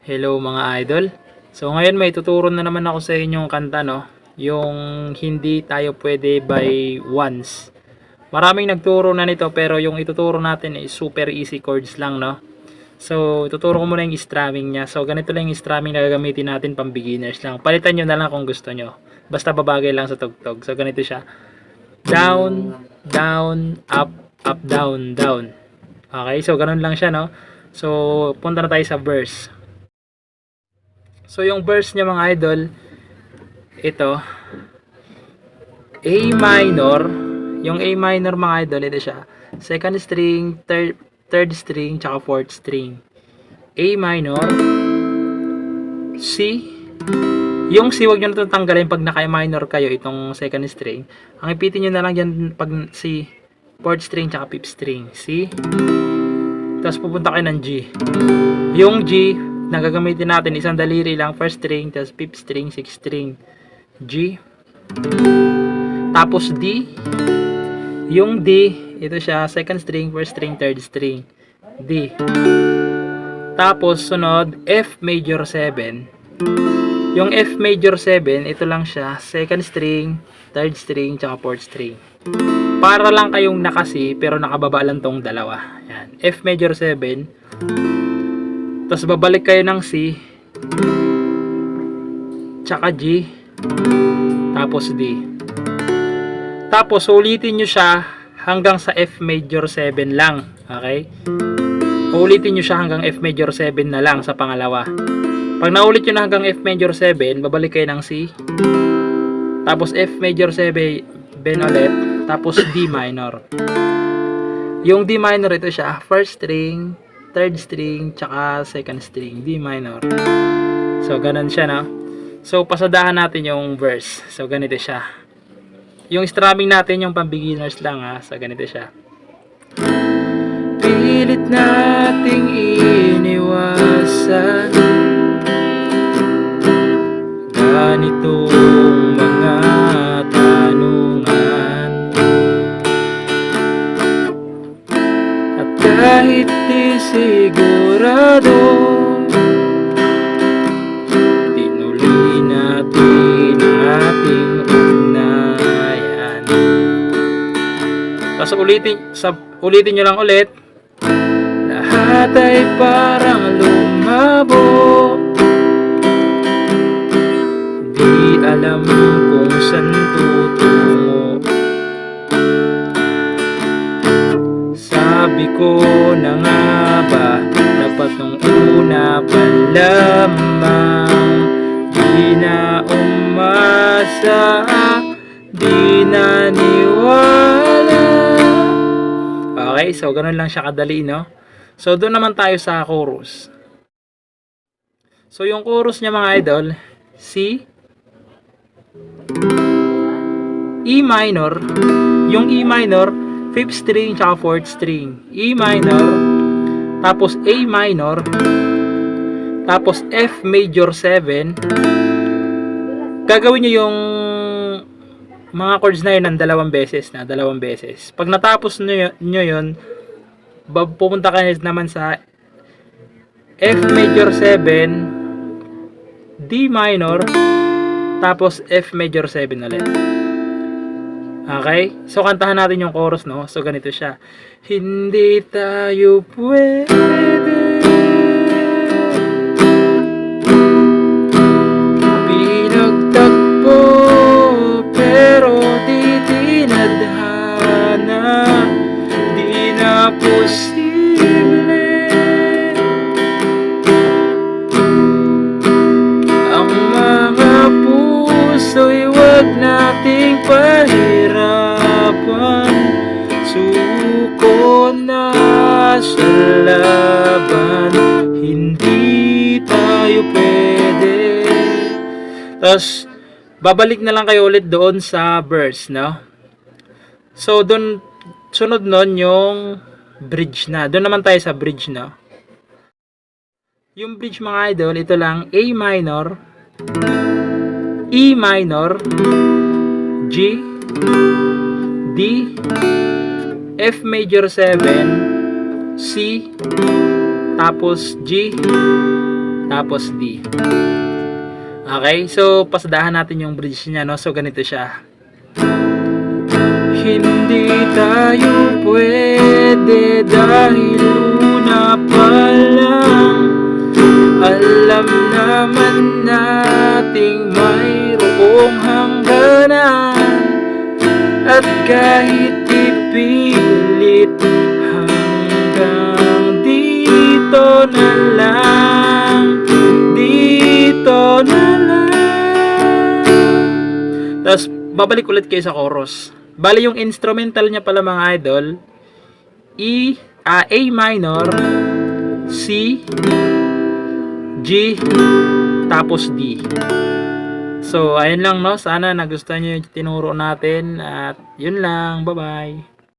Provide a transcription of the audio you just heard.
Hello mga idol. So ngayon may tuturo na naman ako sa inyong kanta, no? Yung hindi tayo pwede by ones. Maraming nagturo na nito pero yung ituturo natin is super easy chords lang, no? So ituturo ko muna yung strumming niya. So ganito lang yung strumming na gagamitin natin pang beginners lang. Palitan nyo na lang kung gusto nyo. Basta babagay lang sa tugtog. So ganito siya. Down, down, up, up, down, down. Okay, so ganun lang siya, no? So punta na tayo sa verse. So yung verse niya mga idol, ito A minor. Yung A minor mga idol, ito siya. Second string, third string, tsaka fourth string. A minor, C. Yung C, wag nyo na itong tanggalin pag naka-A minor kayo, itong second string. Ang ipitin nyo na lang dyan pag C, fourth string, tsaka fifth string. C. Tapos pupunta kayo ng G. Yung G, na gagamitin natin, isang daliri lang, first string, tapos fifth string, sixth string, G. Tapos D. Yung D, ito siya, second string, first string, third string, D. Tapos sunod, F major 7. Yung F major 7, ito lang siya, second string, third string, tsaka fourth string. Para lang kayong naka-C, pero nakababa lang tong dalawa. Yan. F major 7. Tapos babalik kayo ng C, tsaka G, tapos D. Tapos ulitin nyo siya hanggang sa F major 7 lang. Okay? Ulitin nyo siya hanggang F major 7 na lang sa pangalawa. Pag naulit nyo na hanggang F major 7, babalik kayo ng C, tapos F major 7 ulit, tapos D minor. Yung D minor, ito siya, first string, third string, tsaka second string, D minor. So, ganun siya, no? So, pasadahan natin yung verse. So, ganito siya. Yung strumming natin, yung pang beginners lang, ha? So, ganito siya. Pilit nating iniwasan ganitong mga tanungan. At kahit di sigurado, tinuloy natin ang ating ugnayan. Tapos ulitin nyo lang ulit. Lahat ay parang lumabo, di alam kung saan tutungo. Sabi ko na nga ba, dapat nung una pa lamang, di na umasa, di naniwala. Okay, so ganun lang siya kadali, no? So doon naman tayo sa chorus. So yung chorus niya mga idol, C, E minor, yung E minor, 5th string tsaka 4th string, E minor, tapos A minor, tapos F major 7. Gagawin nyo yung mga chords na yun ng dalawang beses. Pag natapos nyo yun, pupunta kayo naman sa F major 7, D minor, tapos F major 7 ulit. Okay? So, kantahan natin yung chorus, no? So, ganito siya. Hindi tayo pwede pinagtagpo, pero di tinadhana, di na posible ang mga puso'y wag nating pahirapan, suko na sa laban, hindi tayo pwede. Tapos babalik na lang kayo ulit doon sa verse, no? So doon, sunod nun yung bridge na. Doon naman tayo sa bridge, no? Yung bridge mga idol, ito lang, A minor, E minor, G, D, F major 7, C, tapos G, tapos D. Okay, so pasadahan natin yung bridge niya, no? So ganito siya. Hindi tayo pwede dahil una pa lang alam naman nating mayroong hangganan, at kahit ipilit hanggang dito na lang, dito na lang. Tapos babalik ulit kayo sa chorus. Bali yung instrumental niya pala mga idol, A minor, C, G, tapos D. So ayun lang, no, sana nagustuhan niyo yung tinuro natin, at yun lang, bye bye.